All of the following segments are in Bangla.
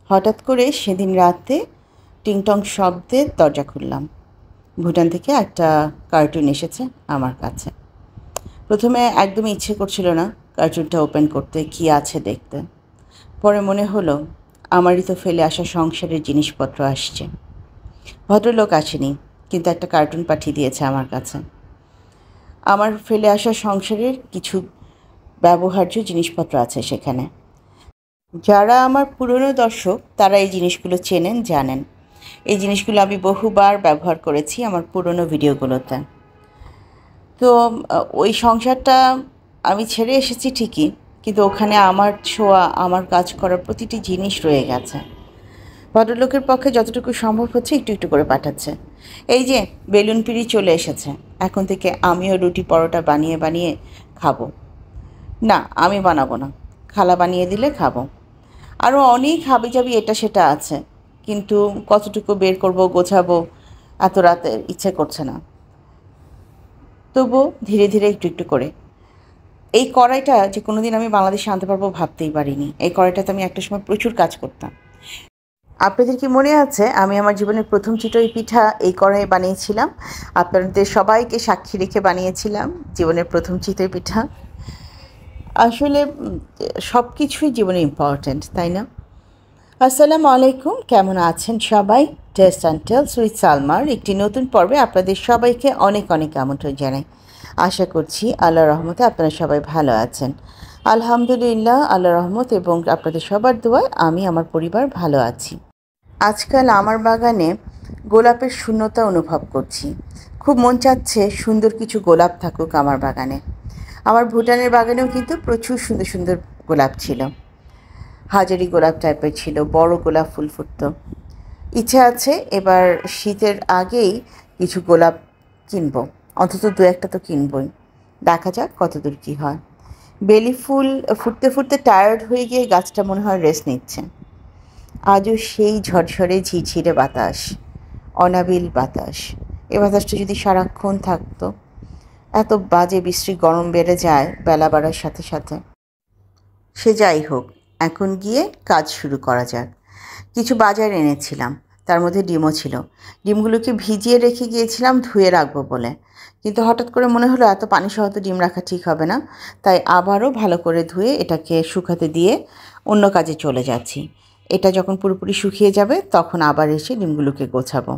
হঠাৎ করে সেদিন রাতে টিংটং শব্দে দরজা খুললাম। ভুটান থেকে একটা কার্টুন এসেছে আমার কাছে। প্রথমে একদমই ইচ্ছে করছিল না কার্টুনটা ওপেন করতে, কী আছে দেখতে। পরে মনে হলো আমারই তো ফেলে আসা সংসারের জিনিসপত্র আসছে। ভদ্রলোক আসেনি, কিন্তু একটা কার্টুন পাঠিয়ে দিয়েছে আমার কাছে। আমার ফেলে আসা সংসারের কিছু ব্যবহার্য জিনিসপত্র আছে সেখানে। যারা আমার পুরনো দর্শক তারা এই জিনিসগুলো চেনেন, জানেন। এই জিনিসগুলো আমি বহুবার ব্যবহার করেছি আমার পুরনো ভিডিওগুলোতে। তো ওই সংসারটা আমি ছেড়ে এসেছি ঠিকই, কিন্তু ওখানে আমার ছোঁয়া, আমার কাজ করার প্রতিটি জিনিস রয়ে গেছে। ভদ্রলোকের পক্ষে যতটুকু সম্ভব হচ্ছে একটু একটু করে পাঠাচ্ছে। এই যে বেলুন পিঁড়ি চলে এসেছে, এখন থেকে আমিও রুটি পরোটা বানিয়ে বানিয়ে খাবো। না, আমি বানাবো না, খালা বানিয়ে দিলে খাবো। আরও অনেক হাবিজাবি এটা সেটা আছে, কিন্তু কতটুকু বের করব, গোছাবো, এত রাতে ইচ্ছে করছে না। তবুও ধীরে ধীরে একটু একটু করে। এই কড়াইটা যে কোনো দিন আমি বাংলাদেশে আনতে পারবো ভাবতেই পারিনি। এই কড়াইটাতে আমি একটা সময় প্রচুর কাজ করতাম। আপনাদের কি মনে আছে আমি আমার জীবনের প্রথম চিতই পিঠা এই কড়াইয়ে বানিয়েছিলাম? আপনাদের সবাইকে সাক্ষী রেখে বানিয়েছিলাম জীবনের প্রথম চিতই পিঠা। আসলে সব কিছুই জীবনে ইম্পর্ট্যান্ট, তাই না? আসসালামু আলাইকুম, কেমন আছেন সবাই? টেস্ট অ্যান্ড টেলস উইথ সালমার একটি নতুন পর্বে আপনাদের সবাইকে অনেক অনেক আমন্ত্রণ জানাই। আশা করছি আল্লাহর রহমতে আপনারা সবাই ভালো আছেন। আলহামদুলিল্লাহ, আল্লাহর রহমত এবং আপনাদের সবার দোয়ায় আমি আমার পরিবার ভালো আছি। আজকাল আমার বাগানে গোলাপের শূন্যতা অনুভব করছি। খুব মন চাচ্ছে সুন্দর কিছু গোলাপ থাকুক আমার বাগানে। আমার ভুটানের বাগানেও কিন্তু প্রচুর সুন্দর সুন্দর গোলাপ ছিল। হাজারি গোলাপ টাইপের ছিল, বড় গোলাপ ফুল ফুটতো। ইচ্ছে আছে এবার শীতের আগেই কিছু গোলাপ কিনবো, অন্তত দু একটা তো কিনবই। দেখা যাক কতদূর কী হয়। বেলি ফুল ফুটতে ফুটতে টায়ার্ড হয়ে গিয়ে গাছটা মনে হয় রেস্ট নিচ্ছে। আজও সেই ঝরঝরে ঝিরঝিরে বাতাস, অনাবিল বাতাস। এ বাতাসটা যদি সারাক্ষণ থাকতো। এত বাজে বিশ্রী গরম বেড়ে যায় বেলা বাড়ার সাথে সাথে। সে যাই হোক, এখন গিয়ে কাজ শুরু করা যাক। কিছু বাজার এনেছিলাম, তার মধ্যে ডিমও ছিল। ডিমগুলোকে ভিজিয়ে রেখে গিয়েছিলাম ধুয়ে রাখবো বলে, কিন্তু হঠাৎ করে মনে হলো এত পানি সহ তো ডিম রাখা ঠিক হবে না। তাই আবারও ভালো করে ধুয়ে এটাকে শুকাতে দিয়ে অন্য কাজে চলে যাচ্ছি। এটা যখন পুরোপুরি শুকিয়ে যাবে তখন আবার এসে ডিমগুলোকে গোছাবো।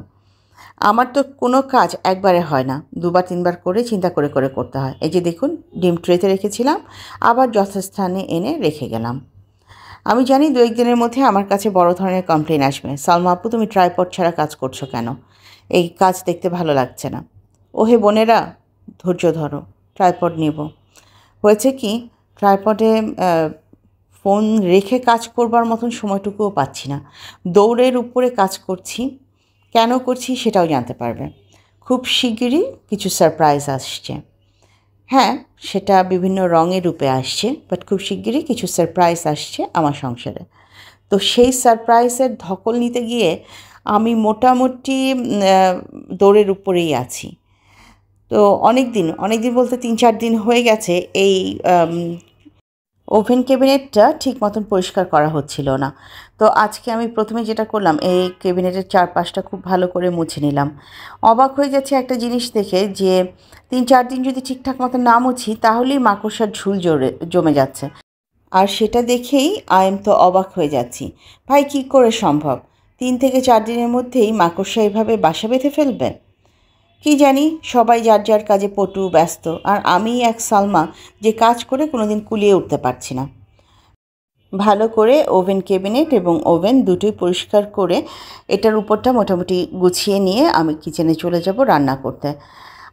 আমার তো কোনো কাজ একবারে হয় না, দুবার তিনবার করে চিন্তা করে করে করতে হয়। এই যে দেখুন, ডিম ট্রেতে রেখেছিলাম, আবার যথাস্থানে এনে রেখে গেলাম। আমি জানি দু একদিনের মধ্যে আমার কাছে বড় ধরনের কমপ্লেন আসবে, সালমা আপু তুমি ট্রাইপড ছাড়া কাজ করছো কেন? এই কাজ দেখতে ভালো লাগছে না। ওহে বোনেরা, ধৈর্য ধরো, ট্রাইপড নেব। হয়েছে কি, ট্রাইপডে ফোন রেখে কাজ করবার মতন সময়টুকুও পাচ্ছি না। দৌড়ের উপরে কাজ করছি, কেন করছি সেটাও জানতে পারবে। খুব শিগগিরই কিছু সারপ্রাইজ আসছে। হ্যাঁ, সেটা বিভিন্ন রঙের রূপে আসছে, বাট খুব শিগগিরই কিছু সারপ্রাইজ আসছে আমার সংসারে। তো সেই সারপ্রাইজের ধকল নিতে গিয়ে আমি মোটামুটি দৌড়ের উপরেই আছি। তো অনেক দিন বলতে 3-4 দিন হয়ে গেছে এই ওভেন ক্যাবিনেটটা ঠিক মতন পরিষ্কার করা হচ্ছিল না। তো আজকে আমি প্রথমে যেটা করলাম, এই ক্যাবিনেটের চারপাশটা খুব ভালো করে মুছে নিলাম। অবাক হয়ে যাচ্ছে একটা জিনিস দেখে যে 3-4 দিন যদি ঠিকঠাক মতো না মুছি তাহলেই মাকড়সার ঝুল জমে যাচ্ছে। আর সেটা দেখেই তো অবাক হয়ে যাচ্ছি। ভাই, কী করে সম্ভব? 3 থেকে 4 দিনের মধ্যেই মাকড়সা এভাবে বাসা বেঁধে ফেলবে? কি জানি, সবাই যার যার কাজে পটু, ব্যস্ত, আর আমি এক সালমা যে কাজ করে কোনোদিন কুলিয়ে উঠতে পারছি না। ভালো করে ওভেন ক্যাবিনেট এবং ওভেন দুটোই পরিষ্কার করে এটার উপরটা মোটামুটি গুছিয়ে নিয়ে আমি কিচেনে চলে যাব রান্না করতে।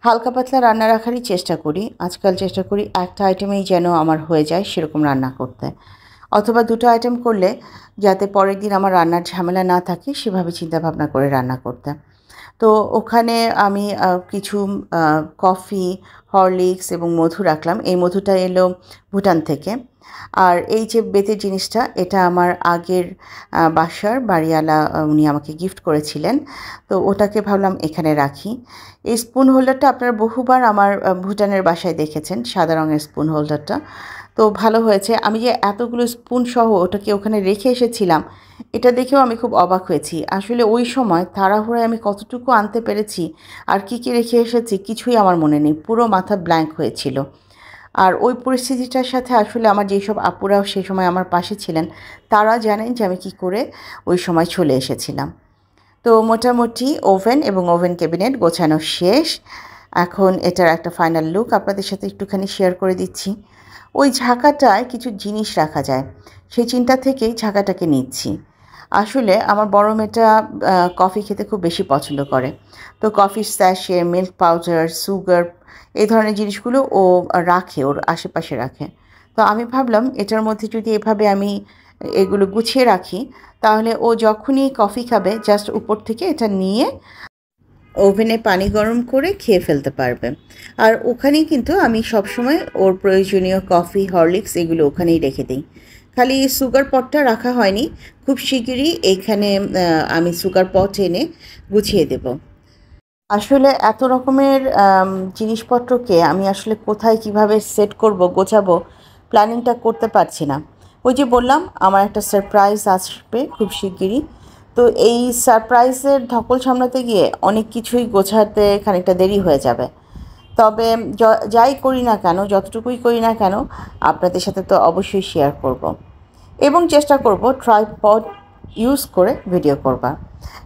হালকা পাতলা রান্না রাখারই চেষ্টা করি। আজকাল চেষ্টা করি একটা আইটেমেই যেন আমার হয়ে যায় সেরকম রান্না করতে, অথবা দুটো আইটেম করলে যাতে পরের দিন আমার রান্নার ঝামেলা না থাকে সেভাবে চিন্তাভাবনা করে রান্না করতে। তো ওখানে আমি কিছু কফি, হরলিক্স এবং মধু রাখলাম। এই মধুটা এলো ভুটান থেকে। আর এই যে বেতের জিনিসটা, এটা আমার আগের বাসার বাড়িওয়ালা উনি আমাকে গিফট করেছিলেন। তো ওটাকে ভাবলাম এখানে রাখি। এই স্পুন হোল্ডারটা আপনারা বহুবার আমার ভুটানের বাসায় দেখেছেন, সাদা রঙের স্পুন হোল্ডারটা। তো ভালো হয়েছে। আমি যে এতগুলো স্পুন সহ ওটাকে ওখানে রেখে এসেছিলাম, এটা দেখেও আমি খুব অবাক হয়েছি। আসলে ওই সময় তাড়াহুড়োয় আমি কতটুকু আনতে পেরেছি আর কী কী রেখে এসেছি কিছুই আমার মনে নেই, পুরো মাথা ব্ল্যাঙ্ক হয়েছিল। আর ওই পরিস্থিতিটার সাথে আসলে আমার যেসব আপুরাও সেই সময় আমার পাশে ছিলেন, তারা জানেন যে আমি কী করে ওই সময় চলে এসেছিলাম। তো মোটামুটি ওভেন এবং ওভেন ক্যাবিনেট গোছানো শেষ। এখন এটার একটা ফাইনাল লুক আপনাদের সাথে একটুখানি শেয়ার করে দিচ্ছি। ওই ঝাঁকাটায় কিছু জিনিস রাখা যায়, সেই চিন্তা থেকেই ঝাঁকাটাকে নিচ্ছি। আসলে আমার বড় মেয়েটা কফি খেতে খুব বেশি পছন্দ করে। তো কফির স্যাশে, মিল্ক পাউডার, সুগার, এই ধরনের জিনিসগুলো ও রাখে, ওর আশেপাশে রাখে। তো আমি ভাবলাম এটার মধ্যে যদি এভাবে আমি এগুলো গুছিয়ে রাখি, তাহলে ও যখনই কফি খাবে জাস্ট উপর থেকে এটা নিয়ে ওভেনে পানি গরম করে খেয়ে ফেলতে পারবে। আর ওখানেই কিন্তু আমি সবসময় ওর প্রয়োজনীয় কফি, হরলিক্স এগুলো ওখানেই রেখে দিই। খালি সুগার পটটা রাখা হয়নি, খুব শিগগিরই এইখানে আমি সুগার পট এনে গুছিয়ে দেব। আসলে এত রকমের জিনিসপত্রকে আমি আসলে কোথায় কিভাবে সেট করব, গোছাবো, প্ল্যানিংটা করতে পারছি না। ওই যে বললাম আমার একটা সারপ্রাইজ আসবে খুব শিগগিরই। তো এই সারপ্রাইজের ধকল সামলাতে গিয়ে অনেক কিছুই গোছাতে খানিকটা দেরি হয়ে যাবে। তবে যাই করি না কেন, যতটুকুই করি না কেন, আপনাদের সাথে তো অবশ্যই শেয়ার করব। এবং চেষ্টা করব ট্রাইপড ইউজ করে ভিডিও করবার,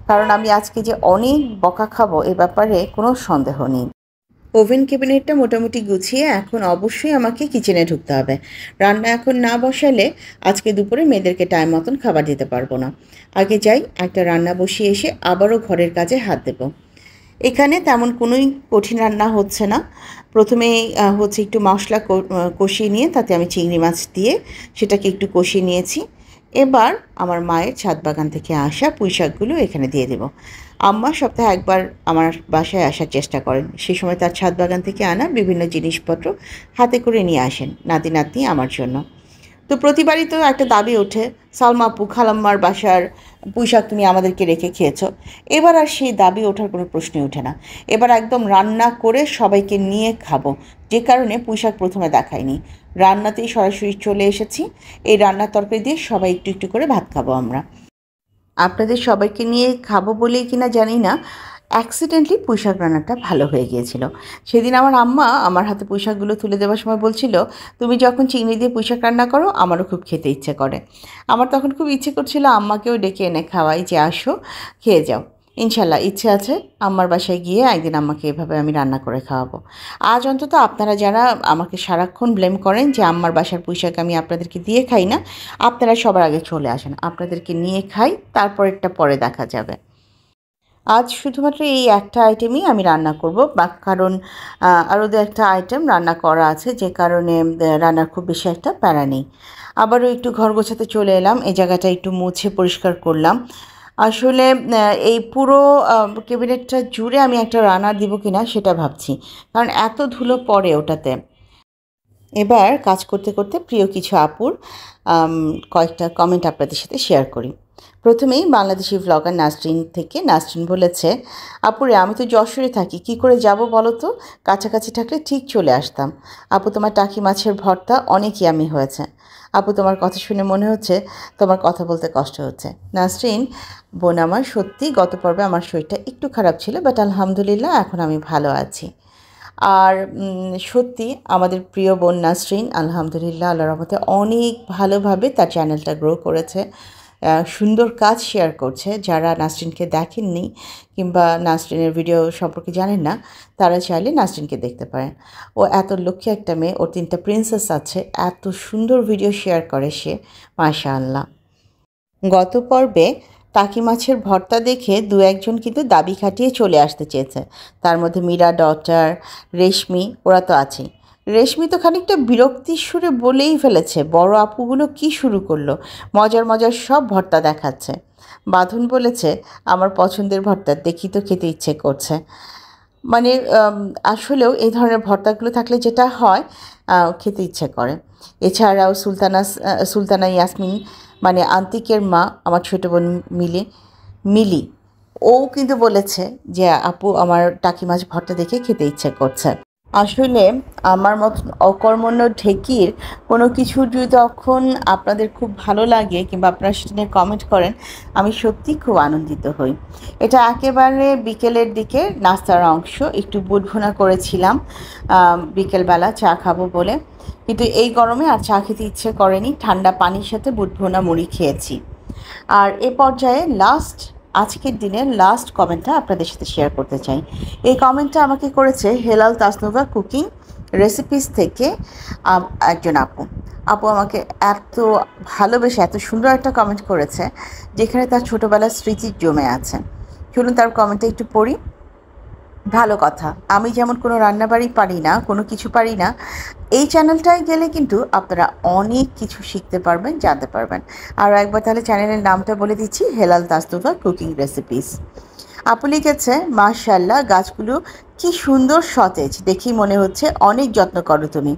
কারণ আমি আজকে যে অনেক বকা খাবো এ ব্যাপারে কোনো সন্দেহ নেই। ওভেন ক্যাবিনেটটা মোটামুটি গুছিয়ে এখন অবশ্যই আমাকে কিচেনে ঢুকতে হবে। রান্না এখন না বসালে আজকে দুপুরে মেয়েদেরকে টাইম মতন খাবার দিতে পারবো না। আগে যাই, একটা রান্না বসিয়ে এসে আবারও ঘরের কাজে হাত দেব। এখানে তেমন কোনোই কঠিন রান্না হচ্ছে না। প্রথমে হচ্ছে একটু মশলা কষিয়ে নিয়ে তাতে আমি চিংড়ি মাছ দিয়ে সেটাকে একটু কষিয়ে নিয়েছি। এবার আমার মায়ের ছাদ বাগান থেকে আসা পুঁইশাকগুলো এখানে দিয়ে দেব। আম্মা সপ্তাহে একবার আমার বাসায় আসার চেষ্টা করেন, সেই সময় তার ছাদ বাগান থেকে আনা বিভিন্ন জিনিসপত্র হাতে করে নিয়ে আসেন নাতি নাতনি আমার জন্য। তো প্রতিবারই তো একটা দাবি ওঠে, সালমা আপু, খালাম্মার বাসার পুঁইশাক তুমি আমাদেরকে রেখে খেয়েছো। এবার আর সেই দাবি ওঠার কোনো প্রশ্নই ওঠে না। এবার একদম রান্না করে সবাইকে নিয়ে খাবো, যে কারণে পুঁইশাক প্রথমে দেখাইনি, রান্নাতেই সরাসরি চলে এসেছি। এই রান্নার তরকারি দিয়ে সবাই একটু একটু করে ভাত খাবো আমরা। আপনাদের সবাইকে নিয়ে খাবো বলেই কিনা জানি না, অ্যাক্সিডেন্টলি পুঁইশাক রান্নাটা ভালো হয়ে গিয়েছিল। সেদিন আমার আম্মা আমার হাতে পুঁইশাকগুলো তুলে দেওয়ার সময় বলছিল, তুমি যখন চিংড়ি দিয়ে পুঁইশাক রান্না করো আমারও খুব খেতে ইচ্ছে করে। আমার তখন খুব ইচ্ছে করছিল আম্মাকেও ডেকে এনে খাওয়াই, যে আসো খেয়ে যাও। ইনশাল্লাহ ইচ্ছে আছে আম্মার বাসায় গিয়ে একদিন আম্মাকে এভাবে আমি রান্না করে খাওয়াবো। আজ অন্তত আপনারা যারা আমাকে সারাক্ষণ ব্লেম করেন যে আম্মার বাসার পুঁইশাক আমি আপনাদেরকে দিয়ে খাই না, আপনারা সবার আগে চলে আসেন, আপনাদেরকে নিয়ে খাই, তারপরেরটা পরে দেখা যাবে। আজ শুধুমাত্র এই একটা আইটেমই আমি রান্না করব, কারণ আরও দু একটা আইটেম রান্না করা আছে, যে কারণে রান্নার খুব বেশি একটা প্যারা নেই। আবারও একটু ঘর গোছাতে চলে এলাম, এই জায়গাটা একটু মুছে পরিষ্কার করলাম। আসলে এই পুরো ক্যাবিনেটটা জুড়ে আমি একটা রান্নার দিব কিনা সেটা ভাবছি, কারণ এত ধুলো পড়ে ওটাতে। এবার কাজ করতে করতে প্রিয় কিছু আপুর কয়েকটা কমেন্ট আপনাদের সাথে শেয়ার করি। প্রথমেই বাংলাদেশি ভ্লগার নাসরিন থেকে নাসরিন বলেছে, আপুরে আমি তো যশোরে থাকি, কি করে যাব বলো তো, কাছাকাছি থাকলে ঠিক চলে আসতাম। আপু তোমার টাকি মাছের ভর্তা অনেক ইয়ামি হয়েছে। আপু তোমার কথা শুনে মনে হচ্ছে তোমার কথা বলতে কষ্ট হচ্ছে। নাসরিন বোন আমার, সত্যি গত পর্বে আমার শরীরটা একটু খারাপ ছিল, বাট আলহামদুলিল্লাহ এখন আমি ভালো আছি। আর সত্যি আমাদের প্রিয় বোন নাসরিন আলহামদুলিল্লাহ আল্লাহর রহমতে অনেক ভালোভাবে তার চ্যানেলটা গ্রো করেছে, সুন্দর কাজ শেয়ার করছে। যারা নাসরিনকে দেখেননি কিংবা নাসরিনের ভিডিও সম্পর্কে জানেন না, তারা চাইলে নাসরিনকে দেখতে পারেন। ও এত লক্ষ্মী একটা মেয়ে, ওর 3টা প্রিন্সেস আছে, এত সুন্দর ভিডিও শেয়ার করে সে, মাশাআল্লাহ। গত পর্বে টাকি মাছের ভর্তা দেখে দু একজন কিন্তু দাবি খাটিয়ে চলে আসতে চেয়েছে, তার মধ্যে মীরা ডটার, রেশমি, ওরা তো আছেই। রেশমি তো খানিকটা বিরক্তির সুরে বলেই ফেলেছে, বড় আপুগুলো কি শুরু করলো, মজার মজার সব ভর্তা দেখাচ্ছে। বাঁধন বলেছে, আমার পছন্দের ভর্তা দেখি তো খেতে ইচ্ছে করছে। মানে আসলেও এই ধরনের ভর্তাগুলো থাকলে যেটা হয় খেতে ইচ্ছে করে। এছাড়াও সুলতানা ইয়াসমিন মানে আন্তিকের মা, আমার ছোটো বোন মিলি, ও কিন্তু বলেছে যে আপু আমার টাকি মাছ ভর্তা দেখে খেতে ইচ্ছে করছে। আসলে আমার মতন অকর্মণ্য ঢেকির কোনো কিছু যদি তখন আপনাদের খুব ভালো লাগে কিংবা আপনারা সেটা নিয়ে কমেন্ট করেন, আমি সত্যিই খুব আনন্দিত হই। এটা একেবারে বিকেলের দিকে নাস্তার অংশ। একটু বুট ভুনা করেছিলাম বিকেলবেলা চা খাবো বলে, কিন্তু এই গরমে আর চা খেতে ইচ্ছে করেনি। ঠান্ডা পানির সাথে বুট ভুনা মুড়ি খেয়েছি। আর এ পর্যায়ে আজকের দিনের লাস্ট কমেন্টটা আপনাদের সাথে শেয়ার করতে চাই। এই কমেন্টটা আমাকে করেছে হেলাল তাসনুভা কুকিং রেসিপিস থেকে একজন আপু আমাকে এত ভালোবেসে এত সুন্দর একটা কমেন্ট করেছে, যেখানে তার ছোটোবেলার স্মৃতি জমে আছে। চলুন তার কমেন্টটা একটু পড়ি। ভালো কথা, আমি যেমন কোনো রান্নাবাড়ি পারি না, কোনো কিছু পারি না, এই চ্যানেলটায় গেলে কিন্তু আপনারা অনেক কিছু শিখতে পারবেন, জানতে পারবেন। আরও একবার তাহলে চ্যানেলের নামটা বলে দিচ্ছি, হেলাল তাসনুভা কুকিং রেসিপিস। আপু লিখেছে, মাশাআল্লাহ গাছগুলো কি সুন্দর সতেজ, দেখেই মনে হচ্ছে অনেক যত্ন করো তুমি।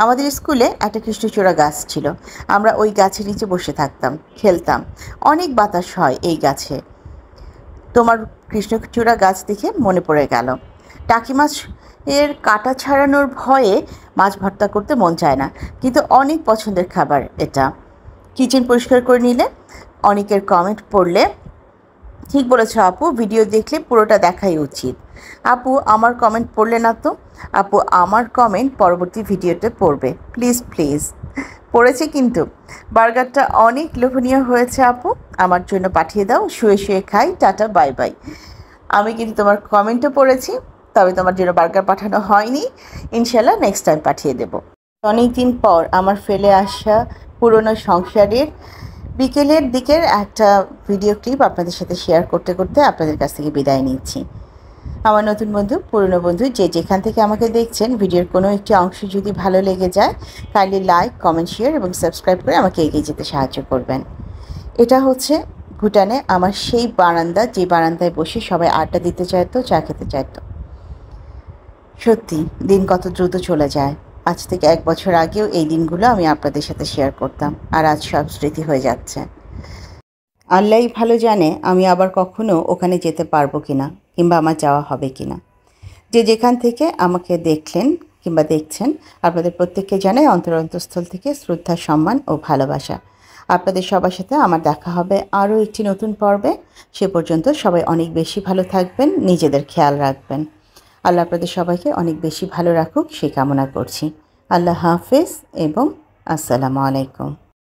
আমাদের স্কুলে একটা কৃষ্ণচূড়া গাছ ছিল, আমরা ওই গাছের নিচে বসে থাকতাম, খেলতাম। অনেক বাতাস হয় এই গাছে। তোমার কৃষ্ণচূড়া গাছ দেখে মনে পড়ে গেল। টাকি মাছ এর কাটা ছাড়ানোর ভয়ে মাছ ভর্তা করতে মন চায় না, কিন্তু অনেক পছন্দের খাবার এটা। কিচেন পরিষ্কার করে নিলে, অনেকের কমেন্ট পড়লে। ঠিক বলেছ আপু, ভিডিও দেখলে পুরোটা দেখাই উচিত। আপু আমার কমেন্ট পড়লে না তো? আপু আমার কমেন্ট পরবর্তী ভিডিওতে পড়বে, প্লিজ প্লিজ। পড়েছে কিন্তু। বার্গারটা অনেক লোভনীয় হয়েছে আপু, আমার জন্য পাঠিয়ে দাও, শুয়ে শুয়ে খাই, টাটা বাই বাই। আমি কিন্তু তোমার কমেন্টও পড়েছি, তবে তোমার জন্য বার্গার পাঠানো হয়নি। ইনশাল্লাহ নেক্সট টাইম পাঠিয়ে দেব। অনেক দিন পর আমার ফেলে আসা পুরনো সংসারের বিকেলের দিকের একটা ভিডিও ক্লিপ আপনাদের সাথে শেয়ার করতে করতে আপনাদের কাছ থেকে বিদায় নিচ্ছি। আমার নতুন বন্ধু, পুরনো বন্ধু, যে যেখান থেকে আমাকে দেখছেন, ভিডিওর কোনো একটি অংশ যদি ভালো লেগে যায়, কাইন্ডলি লাইক, কমেন্ট, শেয়ার এবং সাবস্ক্রাইব করে আমাকে এগিয়ে যেতে সাহায্য করবেন। এটা হচ্ছে ভুটানে আমার সেই বারান্দা, যে বারান্দায় বসে সবাই আড্ডা দিতে চাইতো, চা খেতে চাইতো। সত্যি দিন কত দ্রুত চলে যায়। আজ থেকে 1 বছর আগেও এই দিনগুলো আমি আপনাদের সাথে শেয়ার করতাম, আর আজ সব স্মৃতি হয়ে যাচ্ছে। আল্লাহই ভালো জানে আমি আবার কখনো ওখানে যেতে পারবো কিনা, কিংবা আমার যাওয়া হবে কিনা। যে যেখান থেকে আমাকে দেখলেন কিংবা দেখছেন, আপনাদের প্রত্যেককে জানাই অন্তরস্থল থেকে শ্রদ্ধা, সম্মান ও ভালোবাসা। আপনাদের সবার সাথে আমার দেখা হবে আরও একটি নতুন পর্বে। সে পর্যন্ত সবাই অনেক বেশি ভালো থাকবেন, নিজেদের খেয়াল রাখবেন। আল্লাহ আপনাদের সবাইকে অনেক বেশি ভালো রাখুক, সেই কামনা করছি। আল্লাহ হাফেজ এবং আসসালামু আলাইকুম।